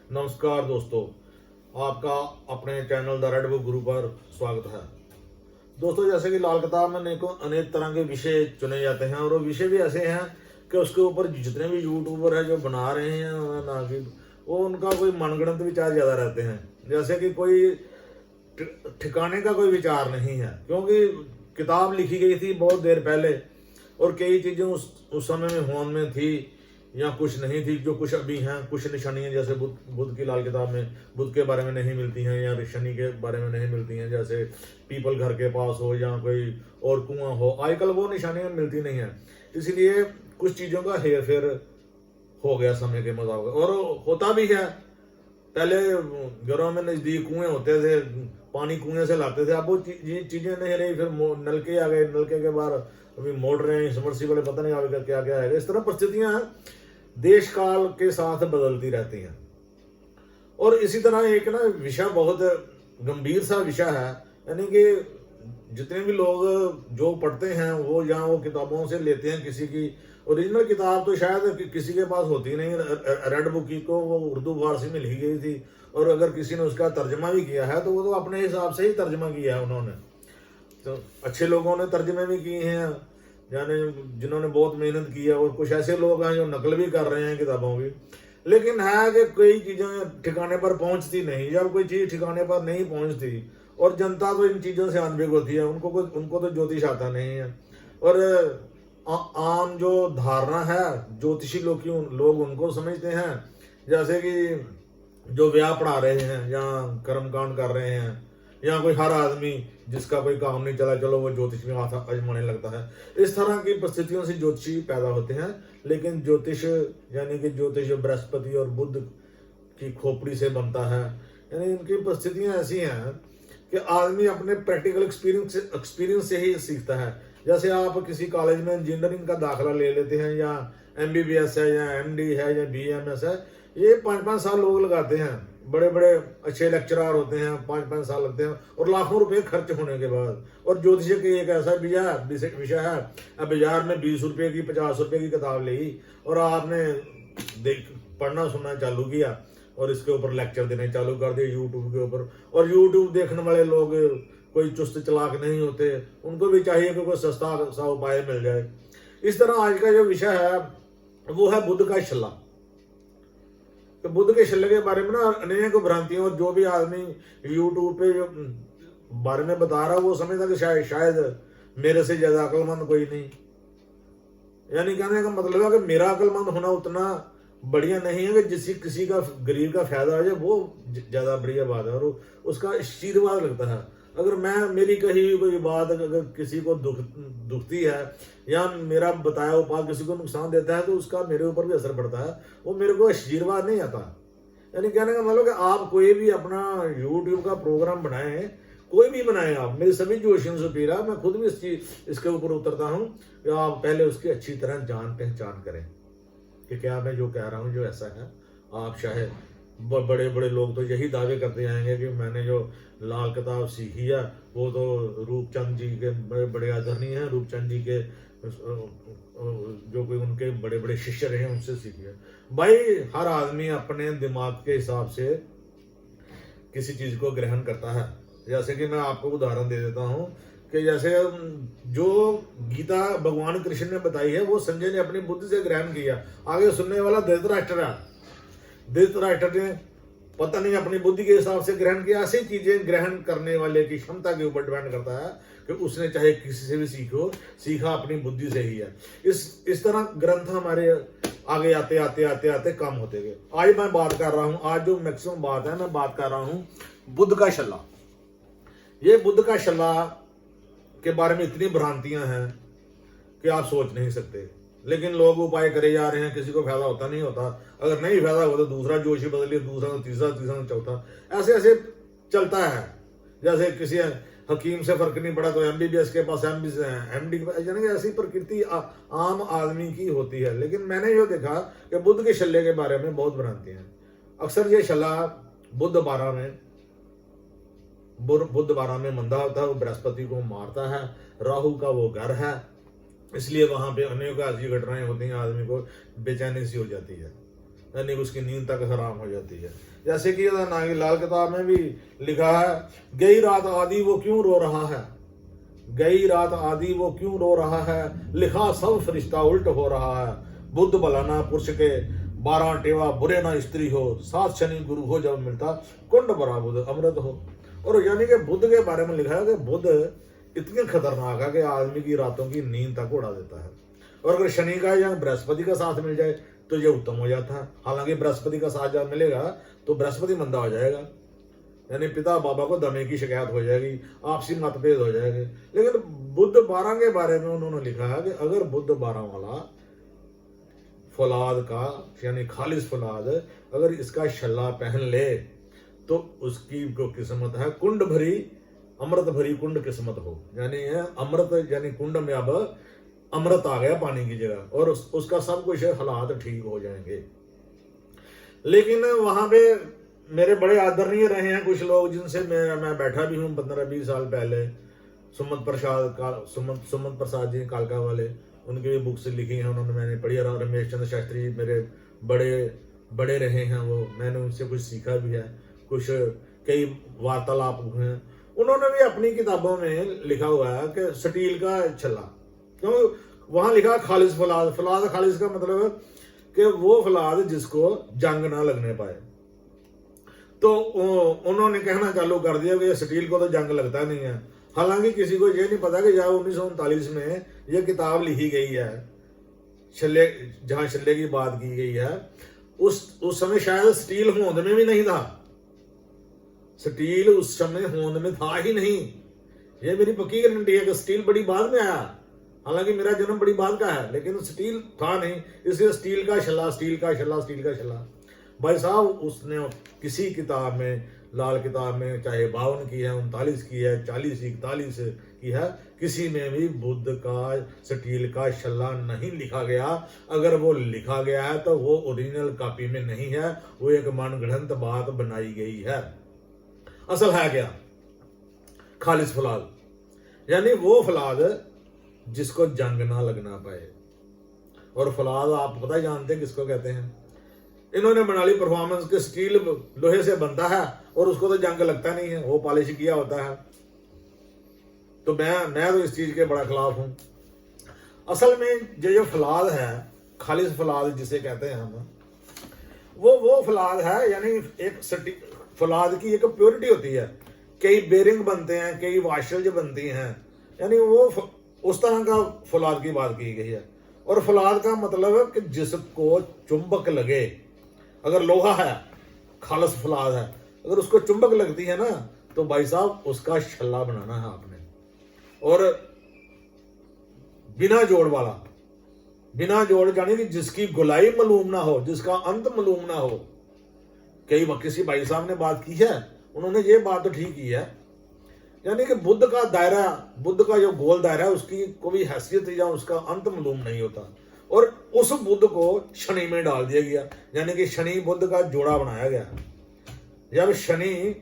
नमस्कार दोस्तों, आपका अपने चैनल द रेड बुक गुरु पर स्वागत है। दोस्तों, जैसे कि लाल किताब में अनेक तरह के विषय चुने जाते हैं और वो विषय भी ऐसे हैं कि उसके ऊपर जितने भी यूट्यूबर हैं जो बना रहे हैं ना कि वो उनका कोई मनगढ़ंत विचार ज़्यादा रहते हैं। जैसे कि कोई ठिकाने का कोई विचार नहीं है, क्योंकि किताब लिखी गई थी बहुत देर पहले और कई चीज़ें उस समय में होंद में थी या कुछ नहीं थी, जो कुछ अभी हैं। कुछ निशानियां जैसे बुद्ध की लाल किताब में बुद्ध के बारे में नहीं मिलती हैं या शनि के बारे में नहीं मिलती हैं, जैसे पीपल घर के पास हो या कोई और कुआं हो। आजकल वो निशानियां मिलती नहीं हैं, इसलिए कुछ चीज़ों का हेर फेर हो गया समय के मुताबिक, और होता भी है। पहले घरों में नज़दीक कुएं होते थे, पानी कुएं से लाते थे। अब वो चीज़ें नहीं रही, फिर नलके आ गए, नलके के बाद अभी मोटर हैं, समर्सिबल, पता नहीं आगे क्या क्या है। इस तरह परिस्थितियां देश काल के साथ बदलती रहती हैं। और इसी तरह एक ना विषय बहुत गंभीर सा विषय है, यानी कि जितने भी लोग जो पढ़ते हैं वो या वो किताबों से लेते हैं, किसी की ओरिजिनल किताब तो शायद किसी के पास होती नहीं। रेड बुक की को वो उर्दू फारसी में लिखी गई थी, और अगर किसी ने उसका तर्जमा भी किया है तो वो तो अपने हिसाब से ही तर्जमा किया है उन्होंने। तो अच्छे लोगों ने तर्जमे भी किए हैं, यानी जिन्होंने बहुत मेहनत की है, और कुछ ऐसे लोग हैं जो नकल भी कर रहे हैं किताबों की। लेकिन है कि कई चीज़ें ठिकाने पर पहुंचती नहीं। जब कोई चीज़ ठिकाने पर नहीं पहुंचती, और जनता तो इन चीज़ों से अनभिज्ञ होती है, उनको तो ज्योतिष आता नहीं है। और आम जो धारणा है ज्योतिषी लोग उनको समझते हैं, जैसे कि जो व्याह पढ़ा रहे हैं या कर्मकांड कर रहे हैं, या कोई हर आदमी जिसका कोई काम नहीं चला, चलो वो ज्योतिष में आजमाने लगता है। इस तरह की परिस्थितियों से ज्योतिषी पैदा होते हैं। लेकिन ज्योतिष यानी कि ज्योतिष बृहस्पति और बुध की खोपड़ी से बनता है। यानी इनकी परिस्थितियां ऐसी हैं कि आदमी अपने प्रैक्टिकल एक्सपीरियंस से ही सीखता है। जैसे आप किसी कॉलेज में इंजीनियरिंग का दाखिला ले लेते हैं, या MBBS है या MD है या BMS है, ये 5-5 साल लोग लगाते हैं। बड़े बड़े अच्छे लेक्चरर होते हैं, 5-5 साल लगते हैं, और लाखों रुपए खर्च होने के बाद। और ज्योतिष के एक ऐसा विषय है, अब बाजार में 20 रुपए की 50 रुपए की किताब ली और आपने पढ़ना सुनना चालू किया और इसके ऊपर लेक्चर देने चालू कर दिए यूट्यूब के ऊपर। और यूट्यूब देखने वाले लोग कोई चुस्त चलाक नहीं होते, उनको भी चाहिए कि कोई सस्ता सा उपाय मिल जाए। इस तरह आज का जो विषय है वो है बुध का छल्ला। तो बुध के छल्ले के बारे में ना अनेक भ्रांतियां, और जो भी आदमी यूट्यूब पे जो बारे में बता रहा है वो समझता कि शायद मेरे से ज्यादा अक्लमंद कोई नहीं। यानी कहने का मतलब है कि मेरा अक्लमंद होना उतना बढ़िया नहीं है कि किसी का गरीब का फायदा हो जाए, वो ज्यादा बढ़िया बात है और उसका आशीर्वाद लगता है। अगर मेरी कही हुई कोई बात अगर किसी को दुखती है, या मेरा बताया उपाय किसी को नुकसान देता है, तो उसका मेरे ऊपर भी असर पड़ता है, वो मेरे को आशीर्वाद नहीं आता। यानी कहने का मतलब कि आप कोई भी अपना यूट्यूब का प्रोग्राम बनाए, कोई भी बनाए आप, मेरी सभी जोशियों से पीरा, मैं खुद भी इसके ऊपर उतरता हूँ कि आप पहले उसकी अच्छी तरह जान पहचान करें कि क्या मैं जो कह रहा हूँ जो ऐसा है। आप शायद बड़े बड़े लोग तो यही दावे करते आएंगे कि मैंने जो लाल किताब सीखी है वो तो रूपचंद जी के बड़े बड़े आदरणीय हैं, रूपचंद जी के जो कोई उनके बड़े बड़े शिष्य रहे हैं उनसे सीखी है। भाई हर आदमी अपने दिमाग के हिसाब से किसी चीज को ग्रहण करता है। जैसे कि मैं आपको उदाहरण दे देता हूँ कि जैसे जो गीता भगवान कृष्ण ने बताई है वो संजय ने अपनी बुद्धि से ग्रहण किया। आगे सुनने वाला धृतराष्ट्र है, धृतराष्ट्र ने पता नहीं अपनी बुद्धि के हिसाब से ग्रहण किया। ऐसी चीजें ग्रहण करने वाले की क्षमता के ऊपर डिपेंड करता है कि उसने चाहे किसी से भी सीखा अपनी बुद्धि से ही है। इस तरह ग्रंथ हमारे आगे आते आते आते आते कम होते गए। आज मैं बात कर रहा हूं, आज जो मैक्सिमम बात है मैं बात कर रहा हूं बुध का छल्ला। ये बुध का छल्ला के बारे में इतनी भ्रांतियां हैं कि आप सोच नहीं सकते। लेकिन लोग उपाय करे जा रहे हैं, किसी को फायदा होता नहीं होता। अगर नहीं फायदा हुआ तो दूसरा जोशी बदलिए, दूसरा तीसरा तीसरा चौथा, ऐसे ऐसे चलता है। जैसे किसी हकीम से फर्क नहीं पड़ा तो MBBS के पास MD, यानी ऐसी प्रकृति आम आदमी की होती है। लेकिन मैंने जो देखा कि बुध के छल्ले के बारे में बहुत भ्रांति है। अक्सर ये छल्ला बुध 12 में मंदा होता है, वो बृहस्पति को मारता है, राहु का वो घर है, इसलिए वहां पे अनेक ऐसी घटनाएं होती हैं, आदमी को बेचैनी सी हो जाती है। यानी उसकी नींद तक हराम हो जाती है। जैसे कि नागी लाल किताब में भी लिखा है, गई रात आदि वो क्यों रो रहा है, गई रात आदि वो क्यों रो रहा है, लिखा सब फरिश्ता उल्ट हो रहा है, बुद्ध भलाना पुरुष के 12 टेवा, बुरे ना स्त्री हो, 7 शनि गुरु हो, जब मिलता कुंड भरा बुद्ध अमृत हो। और यानी कि बुद्ध के बारे में लिखा है कि बुद्ध इतने खतरनाक है कि आदमी की रातों की नींद तक उड़ा देता है। और अगर शनि का या बृहस्पति का साथ मिल जाए तो ये उत्तम हो जाता है। हालांकि बृहस्पति का साथ जब मिलेगा तो बृहस्पति मंदा हो जाएगा, यानी पिता बाबा को दमे की शिकायत हो जाएगी, आपसी मतभेद हो जाएंगे। लेकिन बुद्ध 12 के बारे में उन्होंने लिखा है कि अगर बुद्ध 12 वाला फौलाद का यानी खालिस फौलाद अगर इसका शल्ला पहन ले तो उसकी को किस्मत है कुंड भरी, अमृत भरी कुंड किस्मत हो। यानी अमृत यानी कुंड में अब अमृत आ गया पानी की जगह, और उसका सब कुछ हालात ठीक हो जाएंगे। लेकिन वहां पे मेरे बड़े आदरणीय रहे हैं कुछ लोग जिनसे मैं बैठा भी हूँ 15-20 साल पहले, सुमंत प्रसाद जी कालका वाले, उनकी भी बुक्स लिखी हैं उन्होंने, मैंने पढ़ी। रमेश चंद्र शास्त्री मेरे बड़े रहे हैं, वो मैंने उनसे कुछ सीखा भी है, कुछ कई वार्तालाप हुए हैं। उन्होंने भी अपनी किताबों में लिखा हुआ है कि स्टील का छल्ला, क्यों वहां लिखा खालिस फौलाद। फौलाद खालिस का मतलब है कि वो फौलाद जिसको जंग ना लगने पाए। तो उन्होंने कहना चालू कर दिया कि स्टील को तो जंग लगता नहीं है। हालांकि किसी को ये नहीं पता कि जहाँ 1939 में ये किताब लिखी गई है, शल्ले जहां शल्ले की बात की गई है, उस समय शायद स्टील होंद में भी नहीं था। स्टील उस समय होंद में था ही नहीं। ये मेरी पक्की गारंटी है कि स्टील बड़ी बाद में आया। हालांकि मेरा जन्म बड़ी बाद का है, लेकिन स्टील था नहीं, इसलिए स्टील का छल्ला। भाई साहब उसने किसी किताब में, लाल किताब में, चाहे 52 की है, 39 की है, 40 41 की है, किसी में भी बुद्ध का स्टील का छल्ला नहीं लिखा गया। अगर वो लिखा गया है तो वो ओरिजिनल कॉपी में नहीं है, वो एक मनगढ़ंत बात बनाई गई है। असल है क्या? खालिस फौलाद, यानी वो फौलाद जिसको जंग ना लगना पाए। और फौलाद आप पता जानते हैं किसको कहते हैं? इन्होंने बना ली परफॉर्मेंस के स्टील लोहे से बनता है और उसको तो जंग लगता नहीं है, वो पॉलिश किया होता है। तो मैं तो इस चीज के बड़ा खिलाफ हूं। असल में जो फौलाद है, खालिस फौलाद जिसे कहते हैं हम, वो फौलाद है, यानी एक फौलाद की एक प्योरिटी होती है। कई बेरिंग बनते हैं, कई वाशल्ज बनती हैं, यानी वो उस तरह का फौलाद की बात की गई है। और फौलाद का मतलब है कि जिसको चुंबक लगे। अगर लोहा है, खालिस फौलाद है, अगर उसको चुंबक लगती है ना तो भाई साहब उसका छल्ला बनाना है आपने। और बिना जोड़ वाला, बिना जोड़ यानी कि जिसकी गुलाई मालूम ना हो, जिसका अंत मालूम ना हो। कई किसी भाई साहब ने बात की है, उन्होंने ये बात तो ठीक की है, यानी कि बुद्ध का दायरा, बुद्ध का जो गोल दायरा है उसकी कोई हैसियत या उसका अंत मालूम नहीं होता। और उस बुद्ध को शनि में डाल दिया गया, यानी कि शनि बुद्ध का जोड़ा बनाया गया। जब शनि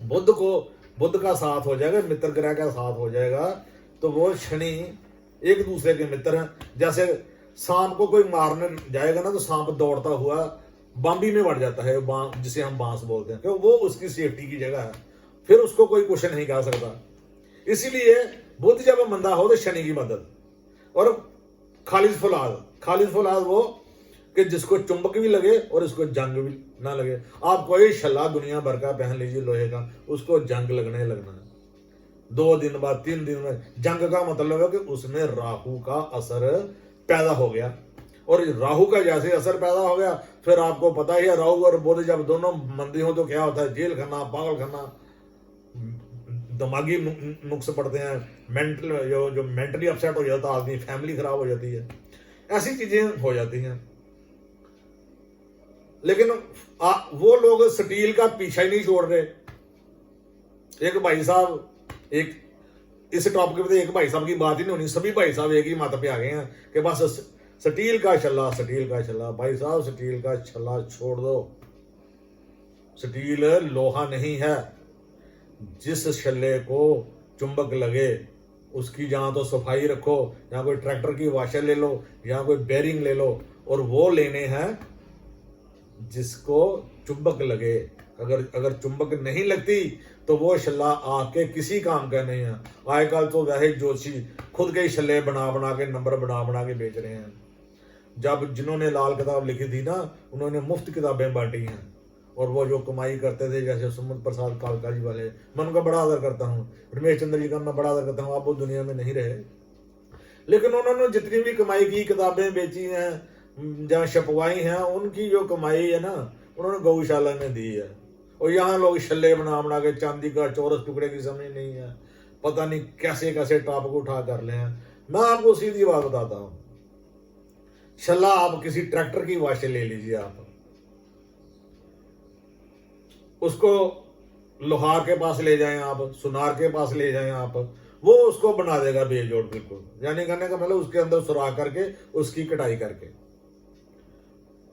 बुद्ध का साथ हो जाएगा, मित्र ग्रह का साथ हो जाएगा, तो वो शनि एक दूसरे के मित्र हैं। जैसे सांप को कोई मारने जाएगा ना तो सांप दौड़ता हुआ बांबी में बढ़ जाता है, जिसे हम बांस बोलते हैं, क्योंकि वो उसकी सेफ्टी की जगह है, फिर उसको कोई कुछ नहीं कर सकता। इसीलिए बुद्ध जब मंदा हो तो शनि की मदद। और खालिस फौलाद वो कि जिसको चुंबक भी लगे और इसको जंग भी ना लगे। आप कोई छल्ला दुनिया भर का पहन लीजिए लोहे का, उसको जंग लगना है। 2 दिन बाद 3 दिन में जंग का मतलब है कि उसमें राहु का असर पैदा हो गया। और राहु का जैसे असर पैदा हो गया, फिर आपको पता ही है राहु और बुध जब दोनों मंदी हो तो क्या होता है? जेल खाना, पागल खाना, दिमागी नुक्स पड़ते हैं, मेंटल जो मेंटली अपसेट हो जाता है आदमी, फैमिली खराब हो जाती है, ऐसी चीजें हो जाती हैं। लेकिन वो लोग स्टील का पीछा ही नहीं छोड़ रहे। एक भाई साहब, एक इस टॉपिक पे एक भाई साहब की बात ही नहीं होनी, सभी भाई साहब एक ही माता पे आ गए हैं कि बस स्टील का छल्ला। भाई साहब स्टील का छल्ला छोड़ दो। स्टील लोहा नहीं है। जिस छल्ले को चुंबक लगे उसकी जहां तो सफाई रखो, या कोई ट्रैक्टर की वाशर ले लो, या कोई बेरिंग ले लो, और वो लेने हैं जिसको चुंबक लगे। अगर चुंबक नहीं लगती तो वो छल्ला आपके किसी काम का नहीं है। आजकल तो वैसे जोशी खुद के ही छल्ले बना बना के, नंबर बना बना के बेच रहे हैं। जब जिन्होंने लाल किताब लिखी थी ना, उन्होंने मुफ्त किताबें बांटी हैं, और वो जो कमाई करते थे, जैसे सुमन प्रसाद कालका जी वाले, मैं उनका बड़ा आदर करता हूँ, रमेश चंद्र जी का मैं बड़ा आदर करता हूँ। आप वो दुनिया में नहीं रहे, लेकिन उन्होंने जितनी भी कमाई की, किताबें बेची हैं, जहाँ छपवाई हैं, उनकी जो कमाई है ना, उन्होंने गौशाला में दी है। और यहाँ लोग छल्ले बना बना के, चांदी का चौरस टुकड़े की समझ नहीं है, पता नहीं कैसे कैसे टॉप को उठा कर ले हैं। मैं आपको सीधी बात बताता हूँ, छल्ला आप किसी ट्रैक्टर की वाशे ले लीजिए, आप उसको लोहार के पास ले जाएं, आप सुनार के पास ले जाएं, आप वो उसको बना देगा बेजोड़ बिल्कुल। यानी कहने का मतलब उसके अंदर सुराख करके, उसकी कटाई करके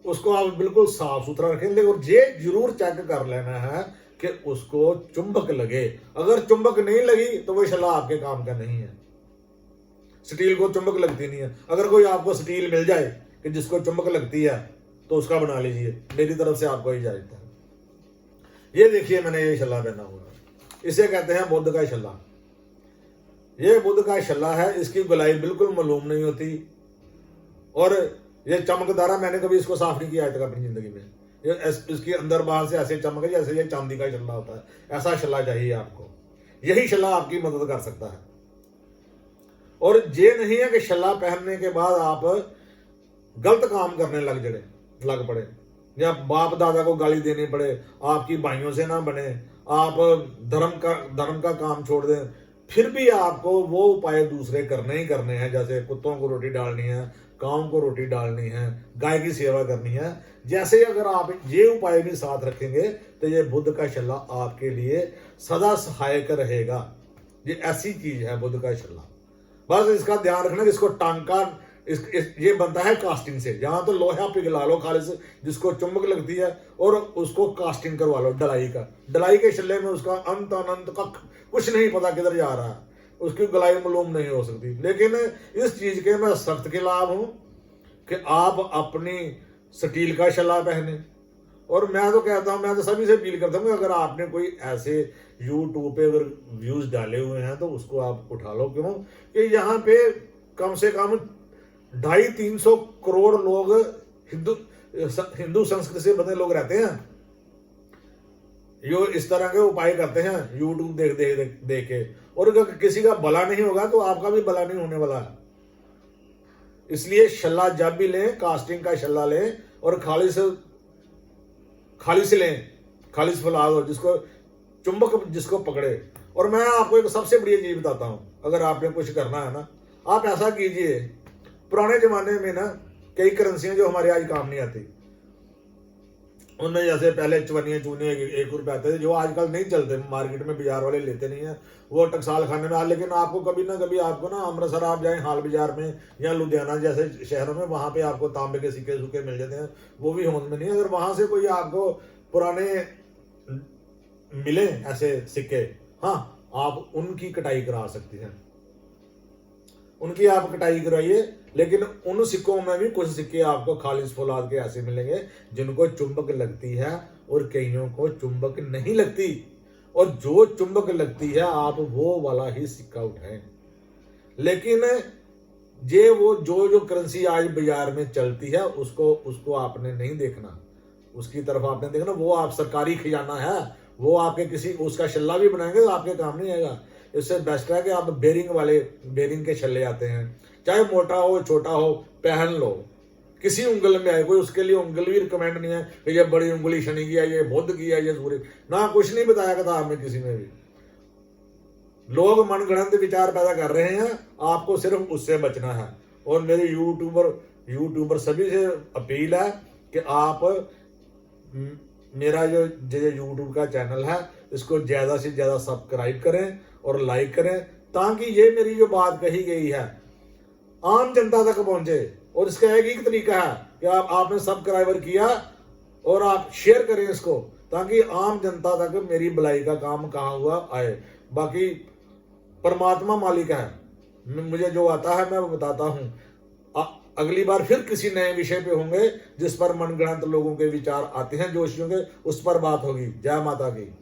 उसको आप बिल्कुल साफ सुथरा रखें। लेकिन ये जरूर चेक कर लेना है कि उसको चुंबक लगे। अगर चुंबक नहीं लगी तो वो छल्ला आपके काम का नहीं है। स्टील को चुंबक लगती नहीं है। अगर कोई आपको स्टील मिल जाए कि जिसको चुंबक लगती है तो उसका बना लीजिए, मेरी तरफ से आपको इजाजत है। ये देखिए, मैंने ये छल्ला पहना हुआ है, इसे कहते हैं बुद्ध का छल्ला। ये बुद्ध का छल्ला है, इसकी गोलाई बिल्कुल मालूम नहीं होती, और ये चमकदारा, मैंने कभी इसको साफ नहीं किया आज तक अपनी जिंदगी में। ये इसकी अंदर बाहर से ऐसे चमक, जैसे ये चांदी का छल्ला होता है। ऐसा छल्ला चाहिए आपको, यही छल्ला आपकी मदद कर सकता है। और ये नहीं है कि छल्ला पहनने के बाद आप गलत काम करने लग पड़े, या बाप दादा को गाली देनी पड़े, आपकी भाइयों से ना बने, आप धर्म का काम छोड़ दें। फिर भी आपको वो उपाय दूसरे करने ही करने हैं, जैसे कुत्तों को रोटी डालनी है, काऊ को रोटी डालनी है, गाय की सेवा करनी है। जैसे अगर आप ये उपाय भी साथ रखेंगे तो ये बुद्ध का छल्ला आपके लिए सदा सहायक रहेगा। ये ऐसी चीज है बुद्ध का छल्ला। बस इसका ध्यान रखना कि इसको टांका, ये बनता है कास्टिंग से। जहां तो लोहा पिघला लो खालिस, जिसको चुंबक लगती है, और उसको कास्टिंग करवा लो डलाई के छल्ले में उसका अंत अनंत का कुछ नहीं पता किधर जा रहा है, उसकी गलाई मालूम नहीं हो सकती। लेकिन इस चीज के मैं सख्त खिलाफ हूं कि आप अपनी स्टील का छल्ला पहने। और मैं तो कहता हूं, मैं तो सभी से अपील करता हूं कि अगर आपने कोई ऐसे यूट्यूब पे अगर व्यूज डाले हुए हैं तो उसको आप उठा लो। क्यों कि यहाँ पे कम से कम 250-300 करोड़ लोग हिंदू संस्कृति से बने लोग रहते हैं, जो इस तरह के उपाय करते हैं यूट्यूब देख के। और अगर किसी का भला नहीं होगा तो आपका भी भला नहीं होने वाला है। इसलिए छल्ला जब भी लें, कास्टिंग का छल्ला लें, और खालिश लें, खालिश फुलाद हो, जिसको चुंबक जिसको पकड़े। और मैं आपको एक सबसे बड़ी चीज बताता हूं, अगर आपने कुछ करना है ना, आप ऐसा कीजिए। पुराने जमाने में ना कई करेंसियां जो हमारे आज काम नहीं आती, उनमें जैसे पहले चवनिया चूने 1 रुपए आते थे, जो आजकल नहीं चलते, मार्केट में बाजार वाले लेते नहीं है, वो टकसाल खाने में। लेकिन आपको कभी ना कभी, आपको ना अमृतसर आप जाएं हाल बाजार में, या लुधियाना जैसे शहरों में, वहां पे आपको तांबे के सिक्के सुक्के मिल जाते हैं, वो भी होंद में नहीं। अगर वहां से कोई आपको पुराने मिले ऐसे सिक्के, हाँ, आप उनकी कटाई करा सकते हैं, उनकी आप कटाई कराइए। लेकिन उन सिक्कों में भी कुछ सिक्के आपको खालिश फौलाद के ऐसे मिलेंगे जिनको चुंबक लगती है, और कईयों को चुंबक नहीं लगती। और जो चुंबक लगती है आप वो वाला ही सिक्का उठाएं। लेकिन ये वो जो करेंसी आज बाजार में चलती है, उसको आपने नहीं देखना, उसकी तरफ आपने देखना। वो आप सरकारी खजाना है, वो आपके किसी उसका छल्ला भी बनाएंगे तो आपके काम नहीं आएगा। इससे बेस्ट है कि आप बेरिंग के छल्ले आते हैं, चाहे मोटा हो छोटा हो, पहन लो। किसी उंगल में आए, कोई उसके लिए उंगल भी रिकमेंड नहीं है कि ये बड़ी उंगली शनि की है, ये बुध की है, ये सूर्य, ना कुछ नहीं बताया किताब में किसी में भी। लोग मनगढ़ंत विचार पैदा कर रहे हैं, आपको सिर्फ उससे बचना है। और मेरे यूट्यूबर सभी से अपील है कि आप मेरा जो यूट्यूब का चैनल है, इसको ज्यादा से ज्यादा सब्सक्राइब करें और लाइक करें, ताकि ये मेरी जो बात कही गई है आम जनता तक पहुंचे। और इसका एक ही तरीका है कि आपने सब्सक्राइबर किया और आप शेयर करें इसको, ताकि आम जनता तक मेरी भलाई का काम कहाँ हुआ आए। बाकी परमात्मा मालिक है, मुझे जो आता है मैं वो बताता हूँ। अगली बार फिर किसी नए विषय पे होंगे जिस पर मनगढ़ंत लोगों के विचार आते हैं, जोशियों के, उस पर बात होगी। जय माता की।